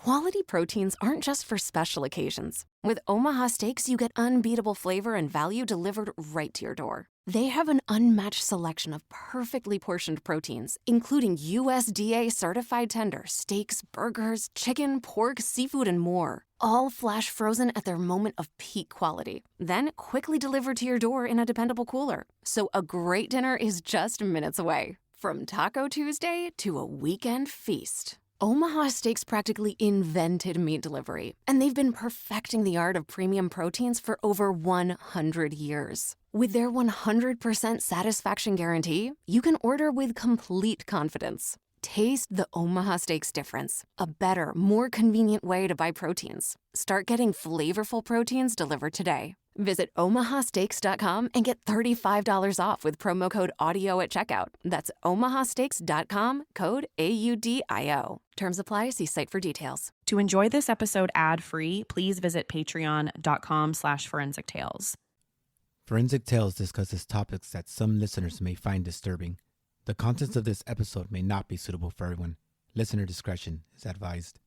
Quality proteins aren't just for special occasions. With Omaha Steaks, you get unbeatable flavor and value delivered right to your door. They have an unmatched selection of perfectly portioned proteins, including USDA-certified tender steaks, burgers, chicken, pork, seafood, and more. All flash frozen at their moment of peak quality. Then quickly delivered to your door in a dependable cooler. So a great dinner is just minutes away. From Taco Tuesday to a weekend feast. Omaha Steaks practically invented meat delivery, and they've been perfecting the art of premium proteins for over 100 years. With their 100% satisfaction guarantee, you can order with complete confidence. Taste the Omaha Steaks difference, a better, more convenient way to buy proteins. Start getting flavorful proteins delivered today. Visit omahasteaks.com and get $35 off with promo code AUDIO at checkout. That's omahasteaks.com, code AUDIO. Terms apply. See site for details. To enjoy this episode ad-free, please visit patreon.com/forensic tales. Forensic Tales discusses topics that some listeners may find disturbing. The contents of this episode may not be suitable for everyone. Listener discretion is advised.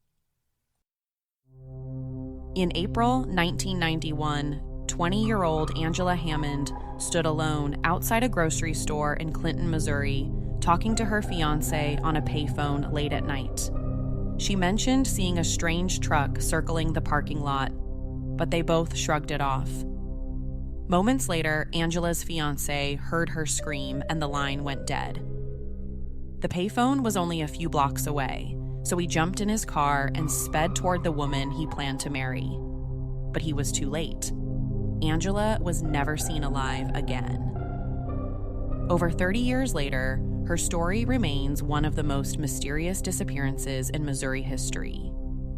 In April 1991, 20-year-old Angela Hammond stood alone outside a grocery store in Clinton, Missouri, talking to her fiancé on a payphone late at night. She mentioned seeing a strange truck circling the parking lot, but they both shrugged it off. Moments later, Angela's fiancé heard her scream and the line went dead. The payphone was only a few blocks away, so he jumped in his car and sped toward the woman he planned to marry. But he was too late. Angela was never seen alive again. Over 30 years later, her story remains one of the most mysterious disappearances in Missouri history.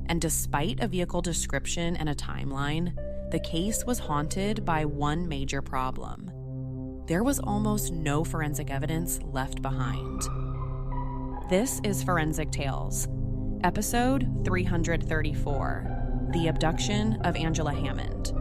And despite a vehicle description and a timeline, the case was haunted by one major problem. There was almost no forensic evidence left behind. This is Forensic Tales, episode 334, The Abduction of Angela Hammond.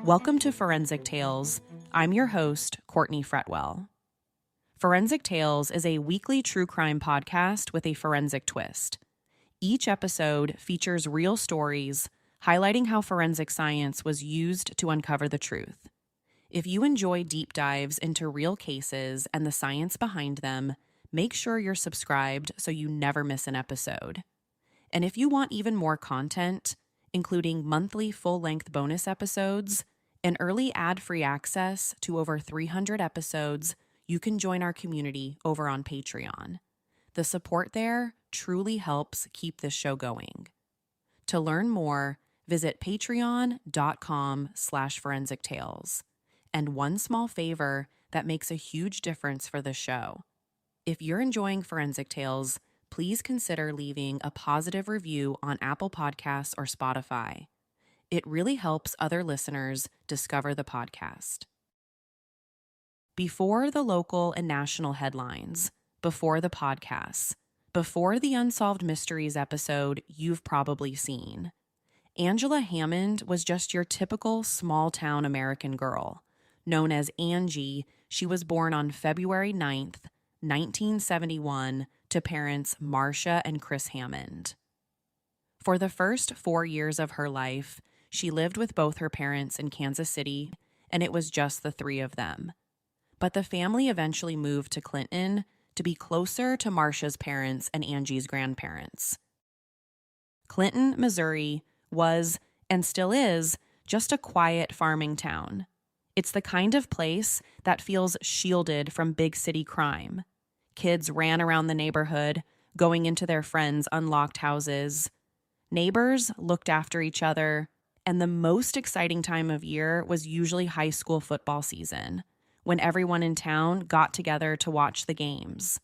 Welcome to Forensic Tales. I'm your host, Courtney Fretwell. Forensic Tales is a weekly true crime podcast with a forensic twist. Each episode features real stories highlighting how forensic science was used to uncover the truth. If you enjoy deep dives into real cases and the science behind them, make sure you're subscribed so you never miss an episode. And if you want even more content, including monthly full-length bonus episodes and early ad-free access to over 300 episodes, you can join our community over on Patreon. The support there truly helps keep this show going. To learn more, visit patreon.com/forensic tales. And one small favor that makes a huge difference for the show. If you're enjoying Forensic Tales, please consider leaving a positive review on Apple Podcasts or Spotify. It really helps other listeners discover the podcast. Before the local and national headlines, before the podcasts, before the Unsolved Mysteries episode you've probably seen, Angela Hammond was just your typical small-town American girl. Known as Angie, she was born on February 9th, 1971, to parents Marcia and Chris Hammond. For the first 4 years of her life, she lived with both her parents in Kansas City, and it was just the three of them. But the family eventually moved to Clinton to be closer to Marcia's parents and Angie's grandparents. Clinton, Missouri was, and still is, just a quiet farming town. It's the kind of place that feels shielded from big city crime. Kids ran around the neighborhood, going into their friends' unlocked houses. Neighbors looked after each other, and the most exciting time of year was usually high school football season, when everyone in town got together to watch the games.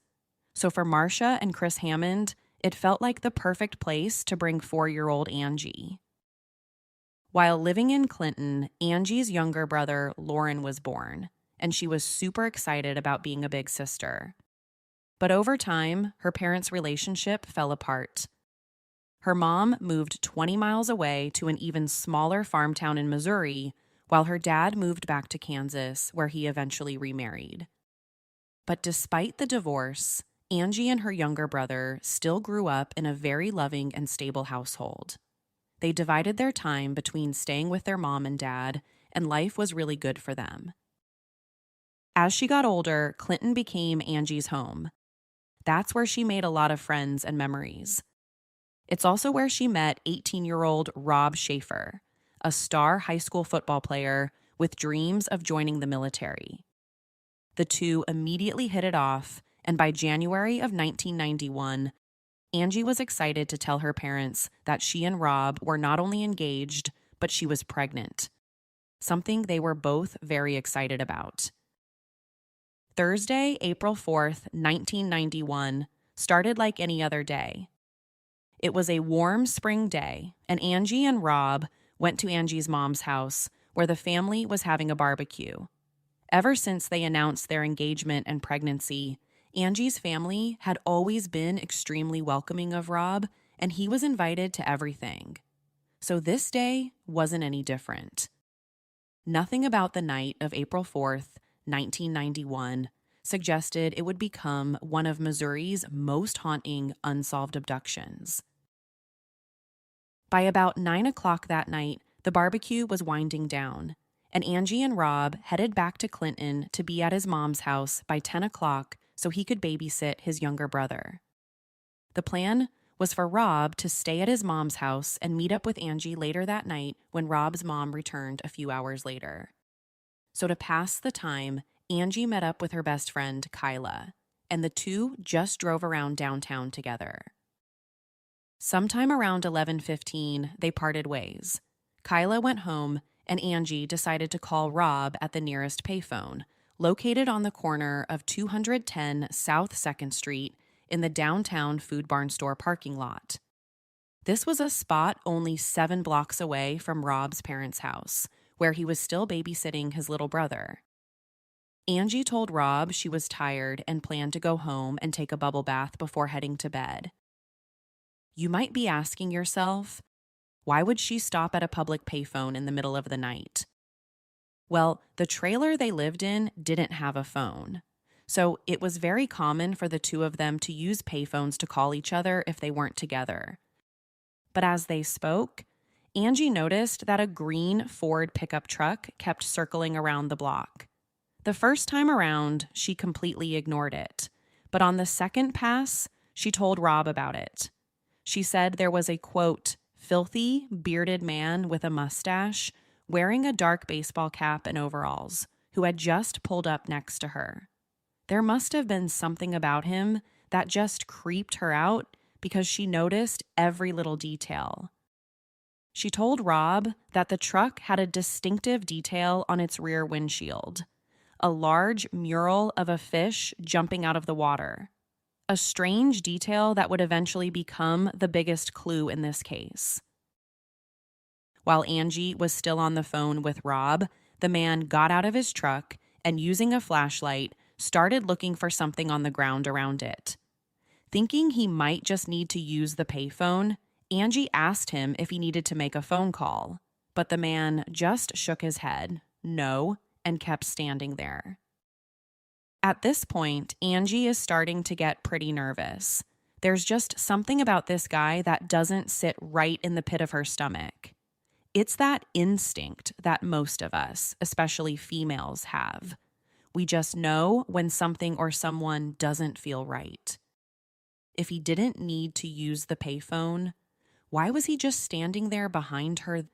So for Marcia and Chris Hammond, it felt like the perfect place to bring 4-year-old Angie. While living in Clinton, Angie's younger brother, Lauren, was born, and she was super excited about being a big sister. But over time, her parents' relationship fell apart. Her mom moved 20 miles away to an even smaller farm town in Missouri, while her dad moved back to Kansas, where he eventually remarried. But despite the divorce, Angie and her younger brother still grew up in a very loving and stable household. They divided their time between staying with their mom and dad, and life was really good for them. As she got older, Clinton became Angie's home. That's where she made a lot of friends and memories. It's also where she met 18-year-old Rob Schaefer, a star high school football player with dreams of joining the military. The two immediately hit it off, and by January of 1991, Angie was excited to tell her parents that she and Rob were not only engaged, but she was pregnant, something they were both very excited about. Thursday, April 4th, 1991, started like any other day. It was a warm spring day, and Angie and Rob went to Angie's mom's house, where the family was having a barbecue. Ever since they announced their engagement and pregnancy, Angie's family had always been extremely welcoming of Rob, and he was invited to everything. So this day wasn't any different. Nothing about the night of April 4th, 1991, suggested it would become one of Missouri's most haunting unsolved abductions. By about 9 o'clock that night, the barbecue was winding down, and Angie and Rob headed back to Clinton to be at his mom's house by 10 o'clock so he could babysit his younger brother. The plan was for Rob to stay at his mom's house and meet up with Angie later that night when Rob's mom returned a few hours later. So to pass the time, Angie met up with her best friend, Kyla, and the two just drove around downtown together. Sometime around 11:15, they parted ways. Kyla went home, and Angie decided to call Rob at the nearest payphone, located on the corner of 210 South 2nd Street in the downtown Food Barn Store parking lot. This was a spot only 7 blocks away from Rob's parents' house, where he was still babysitting his little brother. Angie told Rob she was tired and planned to go home and take a bubble bath before heading to bed. You might be asking yourself, why would she stop at a public payphone in the middle of the night? Well, the trailer they lived in didn't have a phone, so it was very common for the two of them to use payphones to call each other if they weren't together. But as they spoke, Angie noticed that a green Ford pickup truck kept circling around the block. The first time around, she completely ignored it, but on the second pass, she told Rob about it. She said there was a, quote, filthy, bearded man with a mustache wearing a dark baseball cap and overalls, who had just pulled up next to her. There must have been something about him that just creeped her out because she noticed every little detail. She told Rob that the truck had a distinctive detail on its rear windshield, a large mural of a fish jumping out of the water, a strange detail that would eventually become the biggest clue in this case. While Angie was still on the phone with Rob, the man got out of his truck and, using a flashlight, started looking for something on the ground around it. Thinking he might just need to use the payphone, Angie asked him if he needed to make a phone call, but the man just shook his head, no, and kept standing there. At this point, Angie is starting to get pretty nervous. There's just something about this guy that doesn't sit right in the pit of her stomach. It's that instinct that most of us, especially females, have. We just know when something or someone doesn't feel right. If he didn't need to use the payphone, why was he just standing there behind her?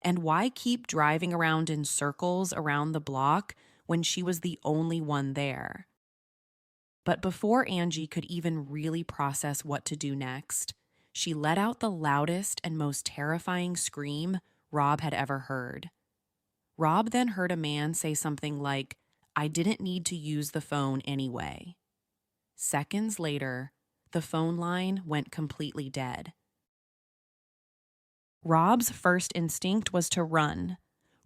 And why keep driving around in circles around the block when she was the only one there? But before Angie could even really process what to do next, she let out the loudest and most terrifying scream Rob had ever heard. Rob then heard a man say something like, "I didn't need to use the phone anyway." Seconds later, the phone line went completely dead. Rob's first instinct was to run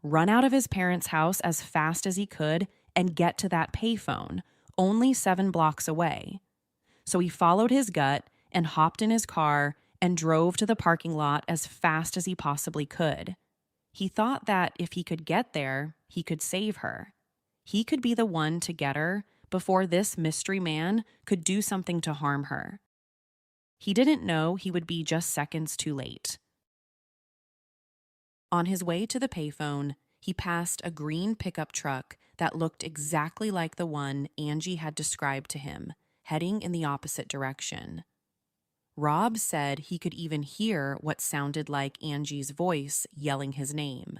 out of his parents' house as fast as he could and get to that payphone, only 7 blocks away. So he followed his gut and hopped in his car and drove to the parking lot as fast as he possibly could. He thought that if he could get there, he could save her. He could be the one to get her before this mystery man could do something to harm her. He didn't know he would be just seconds too late. On his way to the payphone, he passed a green pickup truck that looked exactly like the one Angie had described to him, heading in the opposite direction. Rob said he could even hear what sounded like Angie's voice yelling his name.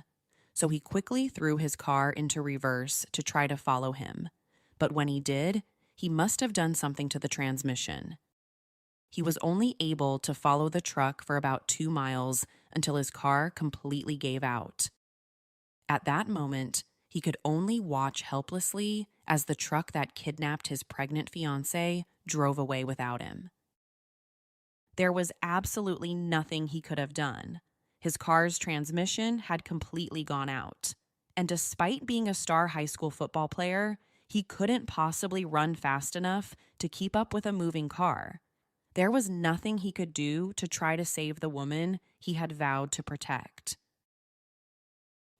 So he quickly threw his car into reverse to try to follow him. But when he did, he must have done something to the transmission. He was only able to follow the truck for about 2 miles until his car completely gave out. At that moment, he could only watch helplessly as the truck that kidnapped his pregnant fiancé drove away without him. There was absolutely nothing he could have done. His car's transmission had completely gone out. And despite being a star high school football player, he couldn't possibly run fast enough to keep up with a moving car. There was nothing he could do to try to save the woman he had vowed to protect.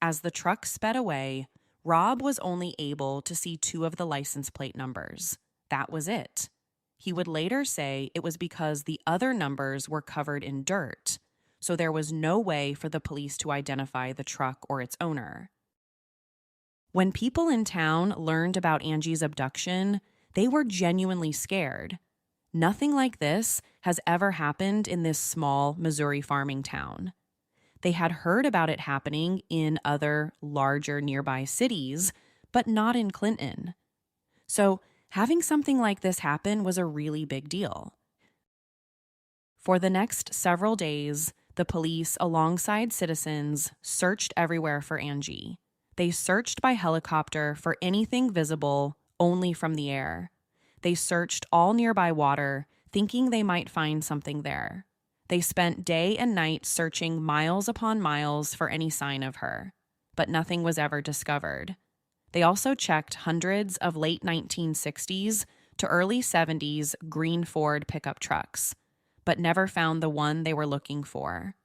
As the truck sped away, Rob was only able to see 2 of the license plate numbers. That was it. He would later say it was because the other numbers were covered in dirt, so there was no way for the police to identify the truck or its owner. When people in town learned about Angie's abduction, they were genuinely scared. Nothing like this has ever happened in this small Missouri farming town. They had heard about it happening in other, larger nearby cities, but not in Clinton. So, having something like this happen was a really big deal. For the next several days, the police, alongside citizens, searched everywhere for Angie. They searched by helicopter for anything visible only from the air. They searched all nearby water, thinking they might find something there. They spent day and night searching miles upon miles for any sign of her, but nothing was ever discovered. They also checked hundreds of late 1960s to early 70s green Ford pickup trucks, but never found the one they were looking for.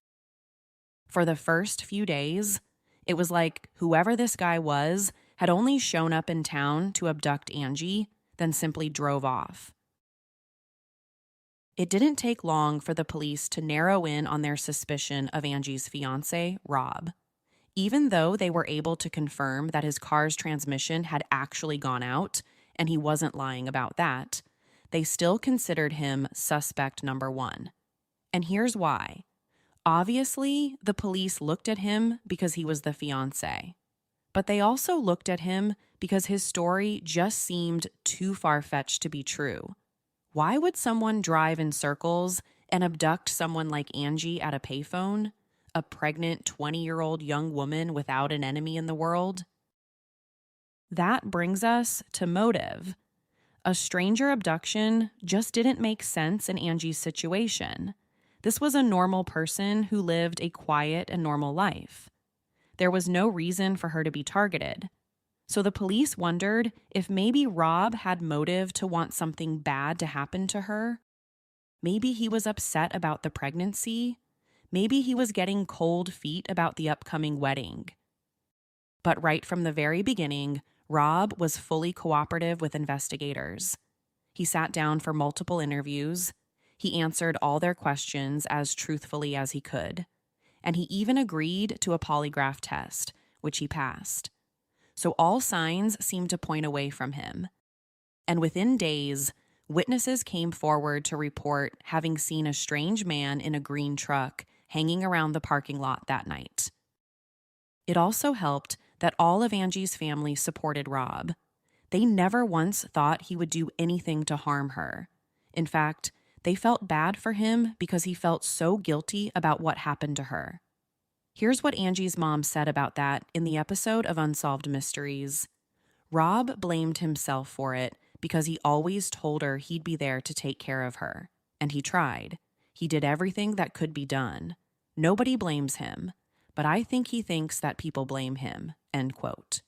For the first few days, it was like whoever this guy was had only shown up in town to abduct Angie, then simply drove off. It didn't take long for the police to narrow in on their suspicion of Angie's fiancé, Rob. Even though they were able to confirm that his car's transmission had actually gone out, and he wasn't lying about that, they still considered him suspect number 1. And here's why. Obviously, the police looked at him because he was the fiancé. But they also looked at him because his story just seemed too far-fetched to be true. Why would someone drive in circles and abduct someone like Angie at a payphone, a pregnant 20-year-old young woman without an enemy in the world? That brings us to motive. A stranger abduction just didn't make sense in Angie's situation. This was a normal person who lived a quiet and normal life. There was no reason for her to be targeted. So the police wondered if maybe Rob had motive to want something bad to happen to her. Maybe he was upset about the pregnancy. Maybe he was getting cold feet about the upcoming wedding. But right from the very beginning, Rob was fully cooperative with investigators. He sat down for multiple interviews. He answered all their questions as truthfully as he could. And he even agreed to a polygraph test, which he passed. So all signs seemed to point away from him. And within days, witnesses came forward to report having seen a strange man in a green truck hanging around the parking lot that night. It also helped that all of Angie's family supported Rob. They never once thought he would do anything to harm her. In fact, they felt bad for him because he felt so guilty about what happened to her. Here's what Angie's mom said about that in the episode of Unsolved Mysteries. Rob blamed himself for it because he always told her he'd be there to take care of her. And he tried. He did everything that could be done. Nobody blames him, but I think he thinks that people blame him, end quote.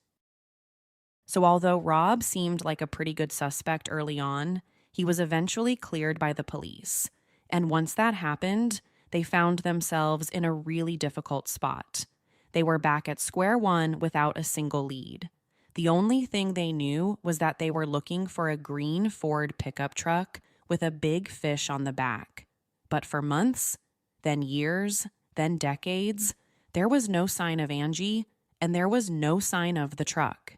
So although Rob seemed like a pretty good suspect early on, he was eventually cleared by the police. And once that happened, they found themselves in a really difficult spot. They were back at square one without a single lead. The only thing they knew was that they were looking for a green Ford pickup truck with a big fish on the back. But for months, then years, then decades, there was no sign of Angie, and there was no sign of the truck.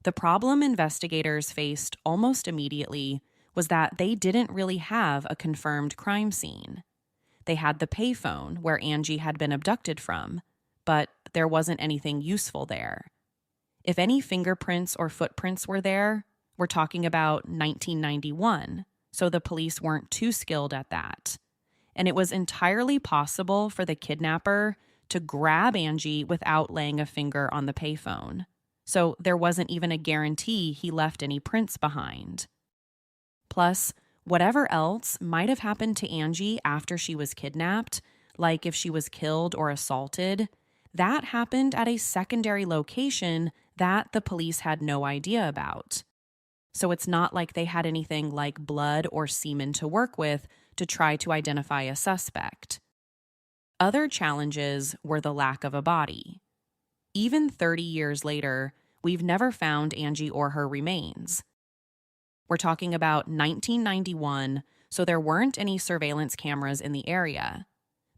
The problem investigators faced almost immediately was that they didn't really have a confirmed crime scene. They had the payphone where Angie had been abducted from, but there wasn't anything useful there. If any fingerprints or footprints were there, we're talking about 1991, so the police weren't too skilled at that. And it was entirely possible for the kidnapper to grab Angie without laying a finger on the payphone. So there wasn't even a guarantee he left any prints behind. Plus, whatever else might have happened to Angie after she was kidnapped, like if she was killed or assaulted, that happened at a secondary location that the police had no idea about. So it's not like they had anything like blood or semen to work with to try to identify a suspect. Other challenges were the lack of a body. Even 30 years later, we've never found Angie or her remains. We're talking about 1991, so there weren't any surveillance cameras in the area.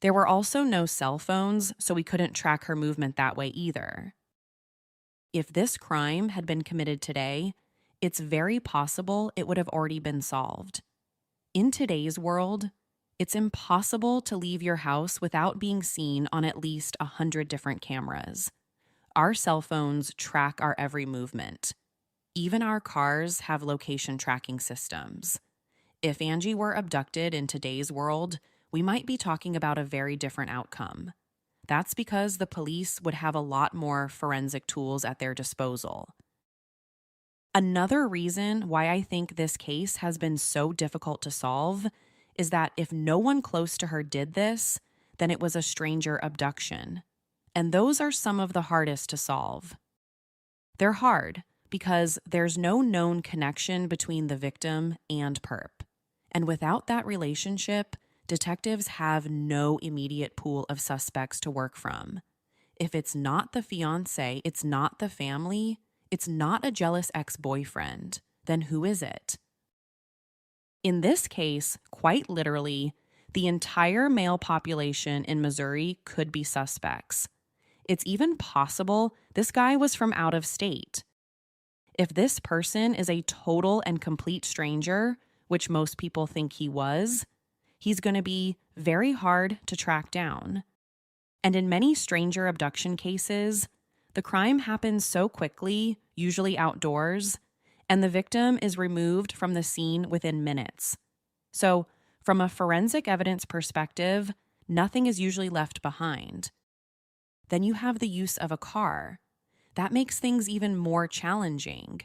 There were also no cell phones, so we couldn't track her movement that way either. If this crime had been committed today, it's very possible it would have already been solved. In today's world, it's impossible to leave your house without being seen on at least 100 different cameras. Our cell phones track our every movement. Even our cars have location tracking systems. If Angie were abducted in today's world, we might be talking about a very different outcome. That's because the police would have a lot more forensic tools at their disposal. Another reason why I think this case has been so difficult to solve is that if no one close to her did this, then it was a stranger abduction. And those are some of the hardest to solve. They're hard because there's no known connection between the victim and perp. And without that relationship, detectives have no immediate pool of suspects to work from. If it's not the fiancé, it's not the family, it's not a jealous ex-boyfriend, then who is it? In this case, quite literally, the entire male population in Missouri could be suspects. It's even possible this guy was from out of state. If this person is a total and complete stranger, which most people think he was, he's going to be very hard to track down. And in many stranger abduction cases, the crime happens so quickly, usually outdoors, and the victim is removed from the scene within minutes. So, from a forensic evidence perspective, nothing is usually left behind. Then you have the use of a car. That makes things even more challenging.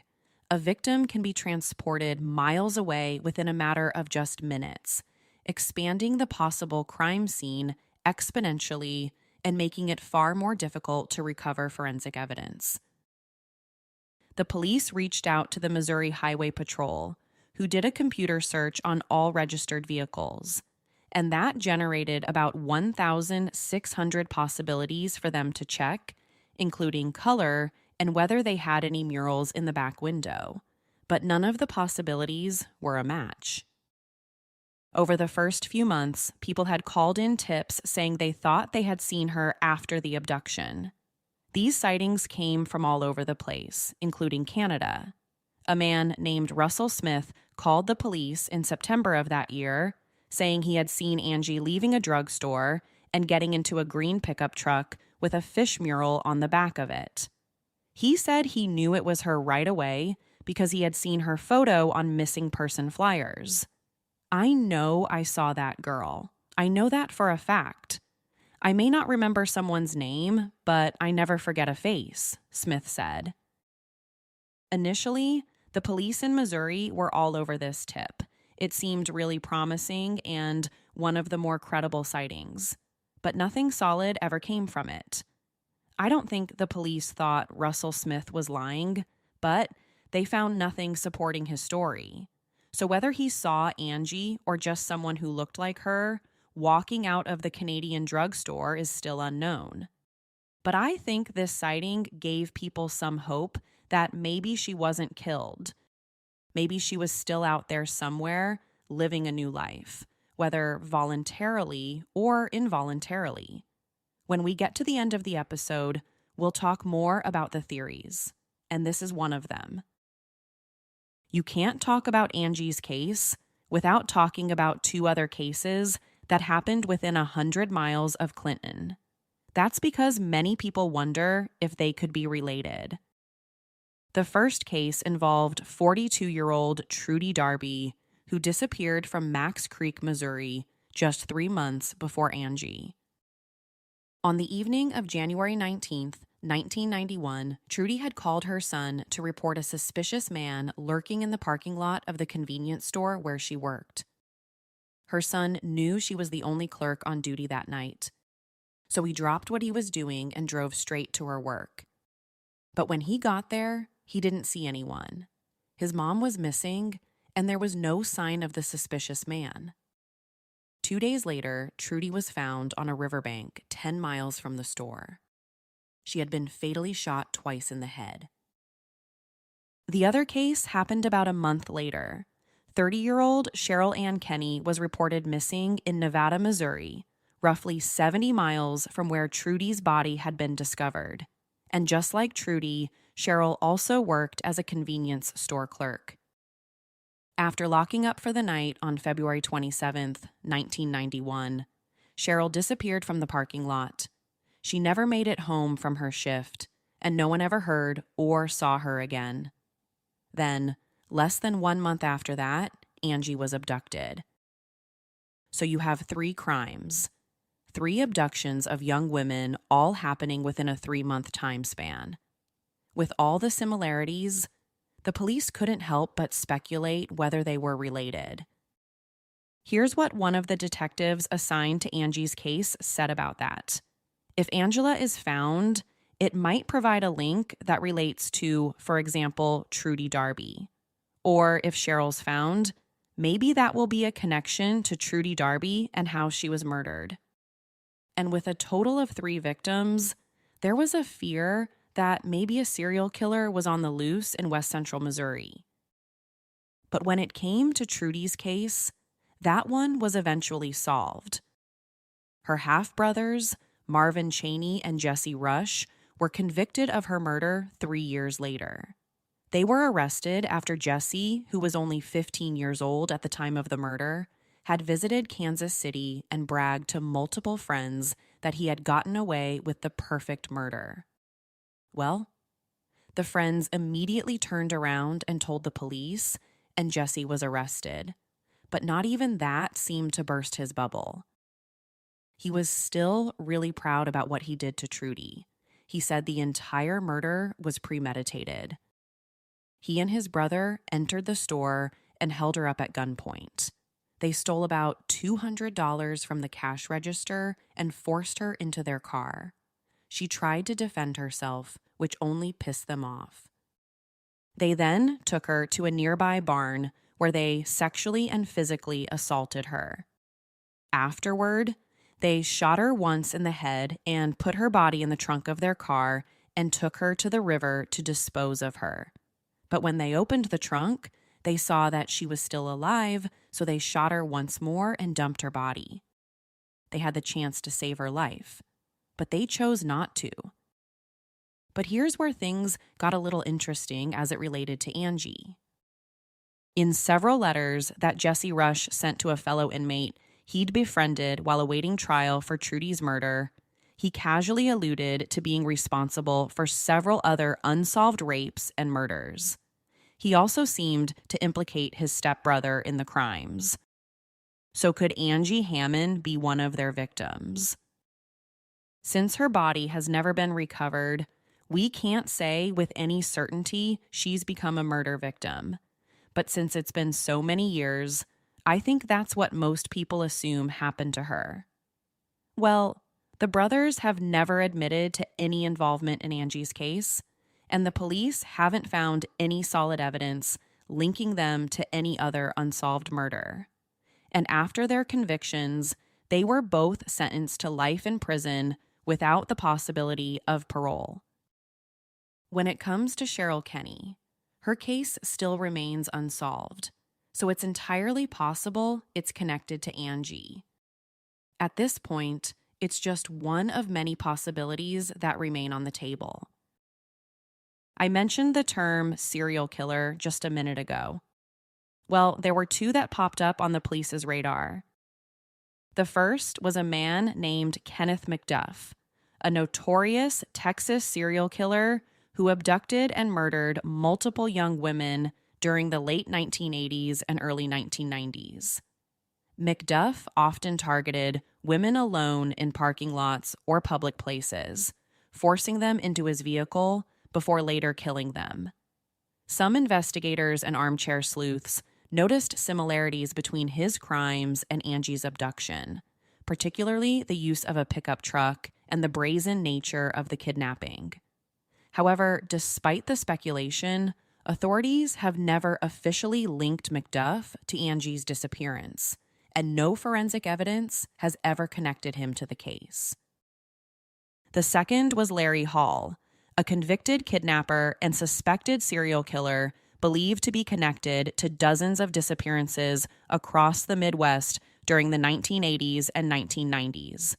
A victim can be transported miles away within a matter of just minutes, expanding the possible crime scene exponentially and making it far more difficult to recover forensic evidence. The police reached out to the Missouri Highway Patrol, who did a computer search on all registered vehicles, and that generated about 1,600 possibilities for them to check, including color and whether they had any murals in the back window. But none of the possibilities were a match. Over the first few months, people had called in tips saying they thought they had seen her after the abduction. These sightings came from all over the place, including Canada. A man named Russell Smith called the police in September of that year, saying he had seen Angie leaving a drugstore and getting into a green pickup truck with a fish mural on the back of it. He said he knew it was her right away because he had seen her photo on missing person flyers. I know I saw that girl. I know that for a fact. I may not remember someone's name, but I never forget a face, Smith said. Initially, the police in Missouri were all over this tip. It seemed really promising and one of the more credible sightings. but nothing solid ever came from it. I don't think the police thought Russell Smith was lying, but they found nothing supporting his story. So whether he saw Angie or just someone who looked like her walking out of the Canadian drugstore is still unknown. But I think this sighting gave people some hope that maybe she wasn't killed. Maybe she was still out there somewhere living a new life, whether voluntarily or involuntarily. When we get to the end of the episode, we'll talk more about the theories, and this is one of them. You can't talk about Angie's case without talking about two other cases that happened within 100 miles of Clinton. That's because many people wonder if they could be related. The first case involved 42-year-old Trudy Darby, who disappeared from Max Creek, Missouri, just 3 months before Angie. On the evening of January 19th, 1991, Trudy had called her son to report a suspicious man lurking in the parking lot of the convenience store where she worked. Her son knew she was the only clerk on duty that night, so he dropped what he was doing and drove straight to her work. But when he got there, he didn't see anyone. His mom was missing, and there was no sign of the suspicious man. 2 days later, Trudy was found on a riverbank 10 miles from the store. She had been fatally shot twice in the head. The other case happened about a month later. 30-year-old Cheryl Ann Kenny was reported missing in Nevada, Missouri, roughly 70 miles from where Trudy's body had been discovered. And just like Trudy, Cheryl also worked as a convenience store clerk. After locking up for the night on February 27th, 1991, Cheryl disappeared from the parking lot. She never made it home from her shift, and no one ever heard or saw her again. Then, less than 1 month after that, Angie was abducted. So you have 3 crimes, 3 abductions of young women, all happening within a 3-month time span. With all the similarities, the police couldn't help but speculate whether they were related. Here's what one of the detectives assigned to Angie's case said about that. If Angela is found, it might provide a link that relates to, for example, Trudy Darby. Or if Cheryl's found, maybe that will be a connection to Trudy Darby and how she was murdered. And with a total of 3 victims, there was a fear that maybe a serial killer was on the loose in West Central Missouri. But when it came to Trudy's case, that one was eventually solved. Her half-brothers, Marvin Cheney and Jesse Rush, were convicted of her murder 3 years later. They were arrested after Jesse, who was only 15 years old at the time of the murder, had visited Kansas City and bragged to multiple friends that he had gotten away with the perfect murder. Well, the friends immediately turned around and told the police, and Jesse was arrested. But not even that seemed to burst his bubble. He was still really proud about what he did to Trudy. He said the entire murder was premeditated. He and his brother entered the store and held her up at gunpoint. They stole about $200 from the cash register and forced her into their car. She tried to defend herself, which only pissed them off. They then took her to a nearby barn where they sexually and physically assaulted her. Afterward, they shot her once in the head and put her body in the trunk of their car and took her to the river to dispose of her. But when they opened the trunk, they saw that she was still alive, so they shot her once more and dumped her body. They had the chance to save her life, but they chose not to. But here's where things got a little interesting as it related to Angie. In several letters that Jesse Rush sent to a fellow inmate he'd befriended while awaiting trial for Trudy's murder, he casually alluded to being responsible for several other unsolved rapes and murders. He also seemed to implicate his stepbrother in the crimes. So could Angela Hammond be one of their victims? Since her body has never been recovered, we can't say with any certainty she's become a murder victim. But since it's been so many years, I think that's what most people assume happened to her. Well, The brothers have never admitted to any involvement in Angie's case, and the police haven't found any solid evidence linking them to any other unsolved murder. And after their convictions, they were both sentenced to life in prison without the possibility of parole. When it comes to Cheryl Kenny, her case still remains unsolved, so it's entirely possible it's connected to Angie. At this point, it's just one of many possibilities that remain on the table. I mentioned the term serial killer just a minute ago. Well, there were two that popped up on the police's radar. The first was a man named Kenneth McDuff, a notorious Texas serial killer who abducted and murdered multiple young women during the late 1980s and early 1990s. McDuff often targeted women alone in parking lots or public places, forcing them into his vehicle before later killing them. Some investigators and armchair sleuths noticed similarities between his crimes and Angie's abduction, particularly the use of a pickup truck and the brazen nature of the kidnapping. However, despite the speculation, authorities have never officially linked McDuff to Angie's disappearance, and no forensic evidence has ever connected him to the case. The second was Larry Hall, a convicted kidnapper and suspected serial killer believed to be connected to dozens of disappearances across the Midwest during the 1980s and 1990s.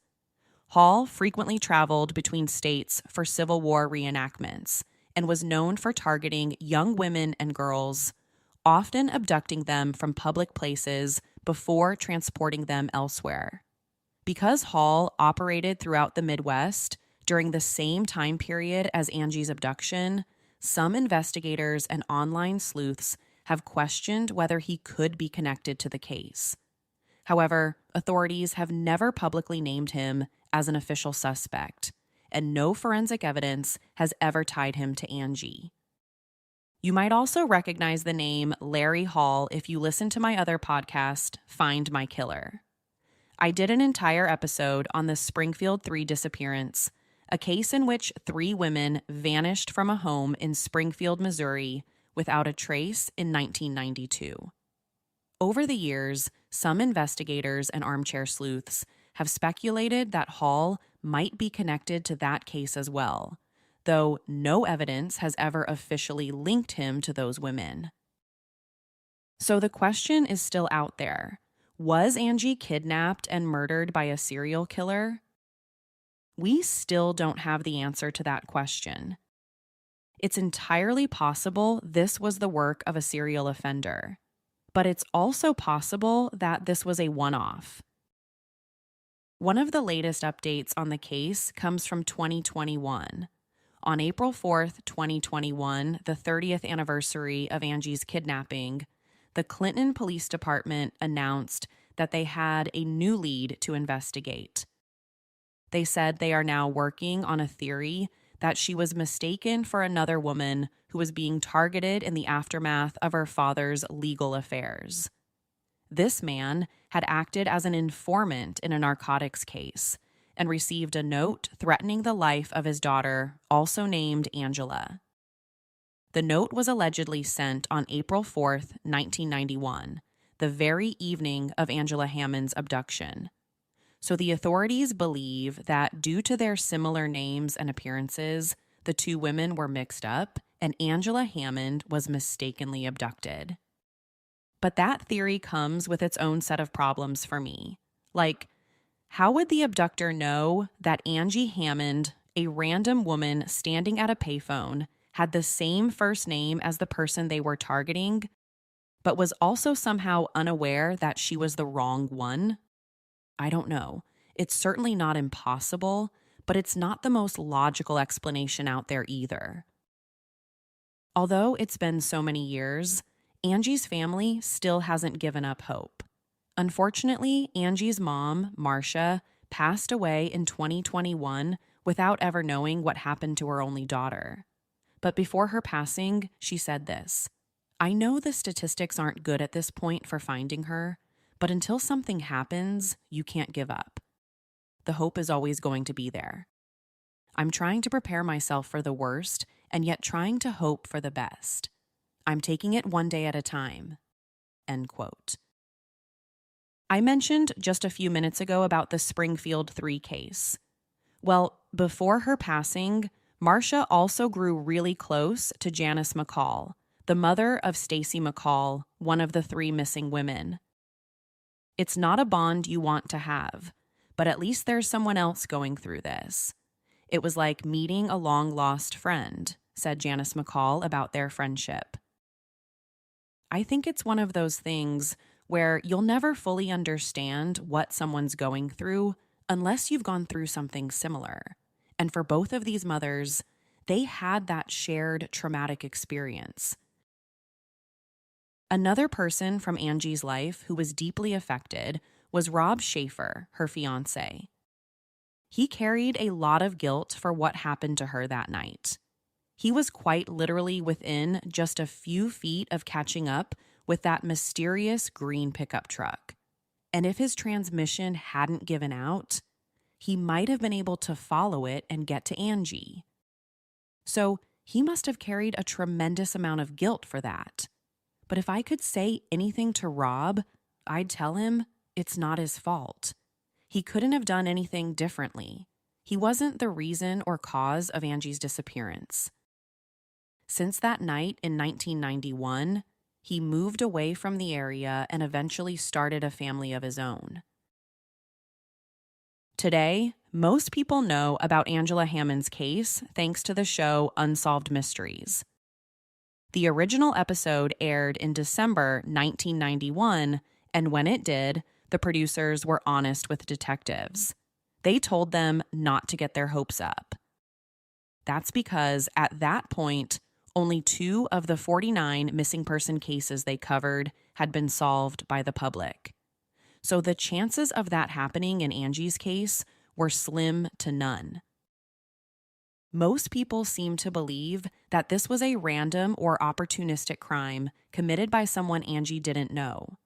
Hall frequently traveled between states for Civil War reenactments and was known for targeting young women and girls, often abducting them from public places before transporting them elsewhere. Because Hall operated throughout the Midwest during the same time period as Angie's abduction, some investigators and online sleuths have questioned whether he could be connected to the case. However, authorities have never publicly named him as an official suspect, and no forensic evidence has ever tied him to Angie. You might also recognize the name Larry Hall if you listen to my other podcast, Find My Killer. I did an entire episode on the Springfield 3 disappearance, a case in which 3 women vanished from a home in Springfield, Missouri, without a trace in 1992. Over the years, some investigators and armchair sleuths have speculated that Hall might be connected to that case as well, though no evidence has ever officially linked him to those women. So the question is still out there. Was Angie kidnapped and murdered by a serial killer? We still don't have the answer to that question. It's entirely possible this was the work of a serial offender, but it's also possible that this was a one-off. One of the latest updates on the case comes from 2021. On April 4th, 2021, the 30th anniversary of Angie's kidnapping, the Clinton Police Department announced that they had a new lead to investigate. They said they are now working on a theory that she was mistaken for another woman who was being targeted in the aftermath of her father's legal affairs. This man had acted as an informant in a narcotics case and received a note threatening the life of his daughter, also named Angela. The note was allegedly sent on April 4th, 1991, the very evening of Angela Hammond's abduction. So the authorities believe that due to their similar names and appearances, the 2 women were mixed up and Angela Hammond was mistakenly abducted. But that theory comes with its own set of problems for me. Like, how would the abductor know that Angie Hammond, a random woman standing at a payphone, had the same first name as the person they were targeting, but was also somehow unaware that she was the wrong one? I don't know. It's certainly not impossible, but it's not the most logical explanation out there either. Although it's been so many years, Angie's family still hasn't given up hope. Unfortunately, Angie's mom, Marcia, passed away in 2021 without ever knowing what happened to her only daughter. But before her passing, she said this: "I know the statistics aren't good at this point for finding her, but until something happens, you can't give up. The hope is always going to be there. I'm trying to prepare myself for the worst and yet trying to hope for the best. I'm taking it one day at a time." End quote. I mentioned just a few minutes ago about the Springfield 3 case. Well, before her passing, Marcia also grew really close to Janice McCall, the mother of Stacy McCall, one of the 3 missing women. "It's not a bond you want to have, but at least there's someone else going through this. It was like meeting a long-lost friend," said Janice McCall about their friendship. I think it's one of those things where you'll never fully understand what someone's going through unless you've gone through something similar. And for both of these mothers, they had that shared traumatic experience. Another person from Angie's life who was deeply affected was Rob Schaefer, her fiancé. He carried a lot of guilt for what happened to her that night. He was quite literally within just a few feet of catching up with that mysterious green pickup truck. And if his transmission hadn't given out, he might have been able to follow it and get to Angie. So he must have carried a tremendous amount of guilt for that. But if I could say anything to Rob, I'd tell him it's not his fault. He couldn't have done anything differently. He wasn't the reason or cause of Angie's disappearance. Since that night in 1991, he moved away from the area and eventually started a family of his own. Today, most people know about Angela Hammond's case thanks to the show Unsolved Mysteries. The original episode aired in December 1991, and when it did, the producers were honest with detectives. They told them not to get their hopes up. That's because at that point, only 2 of the 49 missing person cases they covered had been solved by the public. So the chances of that happening in Angie's case were slim to none. Most people seem to believe that this was a random or opportunistic crime committed by someone Angie didn't know.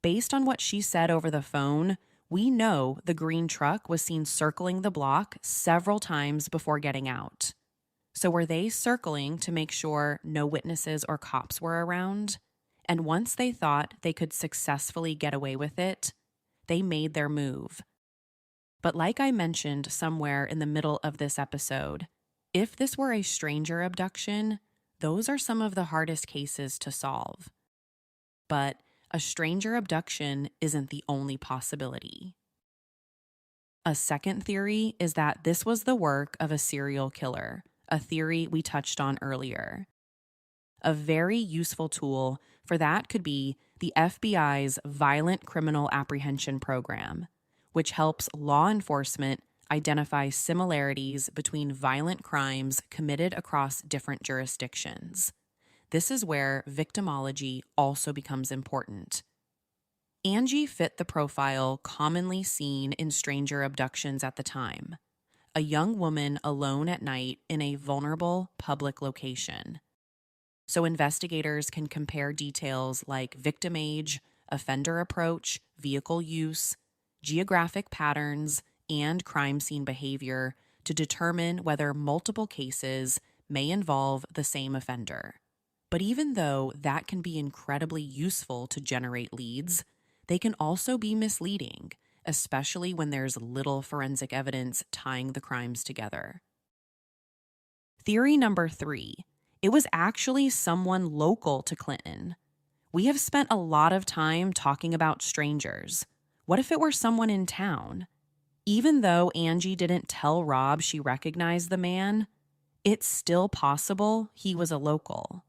Based on what she said over the phone, we know the green truck was seen circling the block several times before getting out. So were they circling to make sure no witnesses or cops were around? And once they thought they could successfully get away with it, they made their move. But like I mentioned somewhere in the middle of this episode, if this were a stranger abduction, those are some of the hardest cases to solve. But a stranger abduction isn't the only possibility. A second theory is that this was the work of a serial killer, a theory we touched on earlier. A very useful tool for that could be the FBI's Violent Criminal Apprehension Program, which helps law enforcement identify similarities between violent crimes committed across different jurisdictions. This is where victimology also becomes important. Angie fit the profile commonly seen in stranger abductions at the time. A young woman alone at night in a vulnerable public location. So investigators can compare details like victim age, offender approach, vehicle use, geographic patterns, and crime scene behavior to determine whether multiple cases may involve the same offender. But even though that can be incredibly useful to generate leads, they can also be misleading, especially when there's little forensic evidence tying the crimes together. Theory number 3. It was actually someone local to Clinton. We have spent a lot of time talking about strangers. What if it were someone in town? Even though Angie didn't tell Rob she recognized the man, it's still possible he was a local.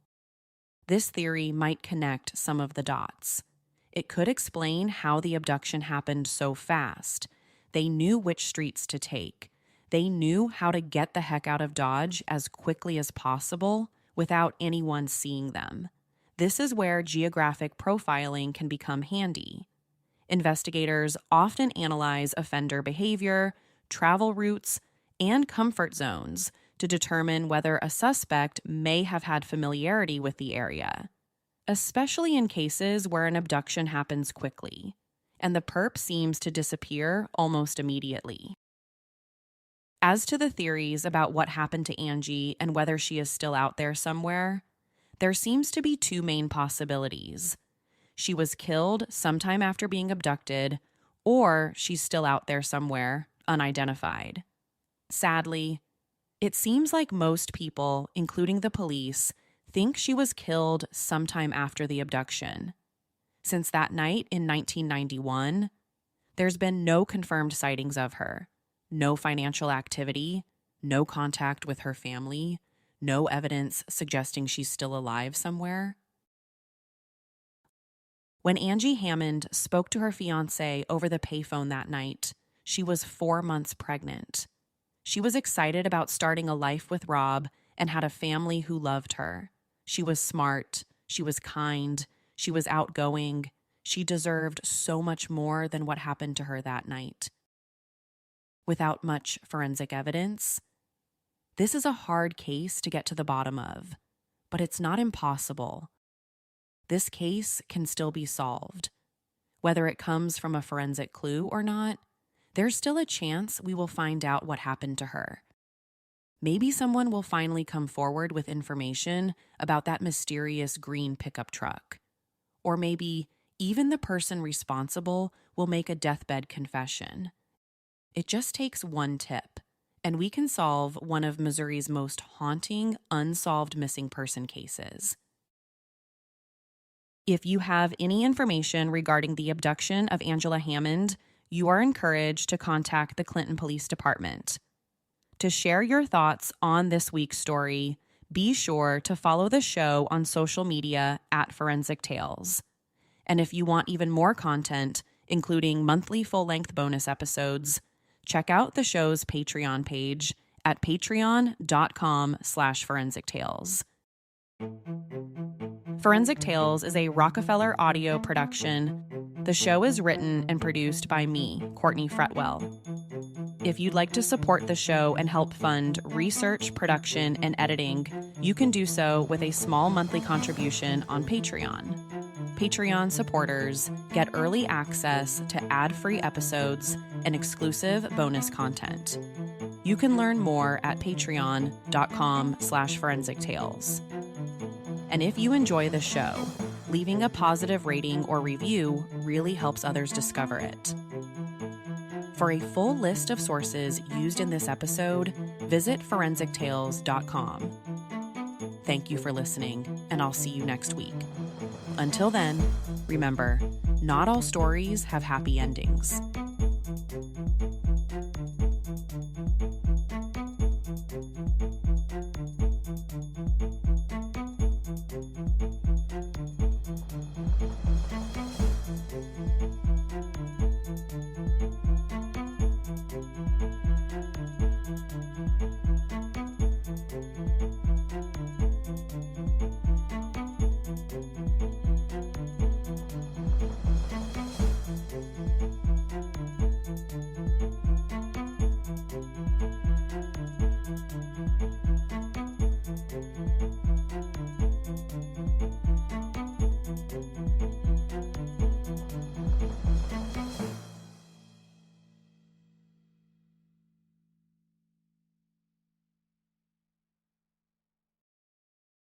This theory might connect some of the dots. It could explain how the abduction happened so fast. They knew which streets to take. They knew how to get the heck out of Dodge as quickly as possible without anyone seeing them. This is where geographic profiling can become handy. Investigators often analyze offender behavior, travel routes, and comfort zones to determine whether a suspect may have had familiarity with the area, especially in cases where an abduction happens quickly, and the perp seems to disappear almost immediately. As to the theories about what happened to Angie and whether she is still out there somewhere, there seems to be two main possibilities. She was killed sometime after being abducted, or she's still out there somewhere, unidentified. Sadly, it seems like most people, including the police, think she was killed sometime after the abduction. Since that night in 1991, there's been no confirmed sightings of her, no financial activity, no contact with her family, no evidence suggesting she's still alive somewhere. When Angie Hammond spoke to her fiancé over the payphone that night, she was 4 months pregnant. She was excited about starting a life with Rob and had a family who loved her. She was smart, she was kind, she was outgoing. She deserved so much more than what happened to her that night. Without much forensic evidence, this is a hard case to get to the bottom of, but it's not impossible. This case can still be solved. Whether it comes from a forensic clue or not, there's still a chance we will find out what happened to her. Maybe someone will finally come forward with information about that mysterious green pickup truck. Or maybe even the person responsible will make a deathbed confession. It just takes one tip, and we can solve one of Missouri's most haunting, unsolved missing person cases. If you have any information regarding the abduction of Angela Hammond, you are encouraged to contact the Clinton Police Department. To share your thoughts on this week's story, be sure to follow the show on social media at Forensic Tales. And if you want even more content, including monthly full-length bonus episodes, check out the show's Patreon page at patreon.com/Forensic Tales. Forensic Tales is a Rockefeller audio production. The show is written and produced by me, Courtney Fretwell. If you'd like to support the show and help fund research, production, and editing, you can do so with a small monthly contribution on Patreon. Patreon supporters get early access to ad-free episodes and exclusive bonus content. You can learn more at patreon.com/Forensic Tales. And if you enjoy the show, leaving a positive rating or review really helps others discover it. For a full list of sources used in this episode, visit forensictales.com. Thank you for listening, and I'll see you next week. Until then, remember, not all stories have happy endings.